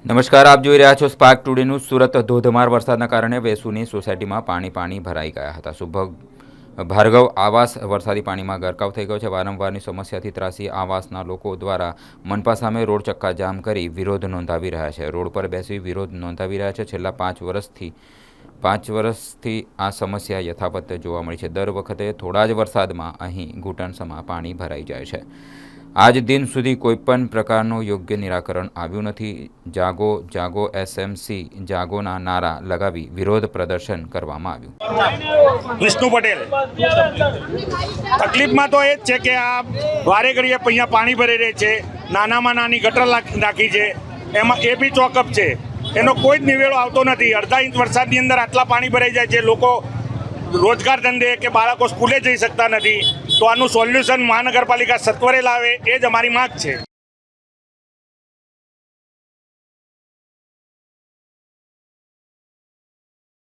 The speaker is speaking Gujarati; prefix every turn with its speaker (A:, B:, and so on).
A: નમસ્કાર, આપ જોઈ રહ્યા છો સ્પાર્ક ટુડે ન્યૂઝ। સુરત ધોધમાર વરસાદના કારણે વેસુની સોસાયટીમાં પાણી ભરાઈ ગયા હતા। સુભગ ભાર્ગવ આવાસ વરસાદી પાણીમાં ગરકાવ થઈ ગયો છે। વારંવારની સમસ્યાથી ત્રાસી આવાસના લોકો દ્વારા મનપા સામે રોડ ચક્કાજામ કરી વિરોધ નોંધાવી રહ્યા છે। રોડ પર બેસી વિરોધ નોંધાવી રહ્યા છે। છેલ્લા 5 વર્ષથી આ સમસ્યા યથાવત જોવા મળી છે। દર વખતે થોડા જ વરસાદમાં અહીં ઘૂંટણસમાં પાણી ભરાઈ જાય છે। આજ દિન સુધી કોઈપણ પ્રકારનું યોગ્ય નિરાકરણ આવ્યું નથી। જાગો જાગો એસએમસી જાગોના નારા લગાવી વિરોધ પ્રદર્શન કરવામાં આવ્યું।
B: વિષ્ણુ પટેલ તકલીફમાં તો એ જ છે કે આ વારે ઘડીએ અહીંયા પાણી ભરી રહે છે। નાનામાં નાની ગટર નાખી છે, એમાં એ બી ચોકઅપ છે, એનો કોઈ જ નિવેડો આવતો નથી। અડધા ઇંચ વરસાદની અંદર આટલા પાણી ભરાઈ જાય છે। લોકો રોજગાર ધંધે કે બાળકો સ્કૂલે જઈ શકતા નથી। તો આનું સોલ્યુશન મહાનગરપાલિકા સત્વરે લાવે, એ જ અમારી માંગ છે।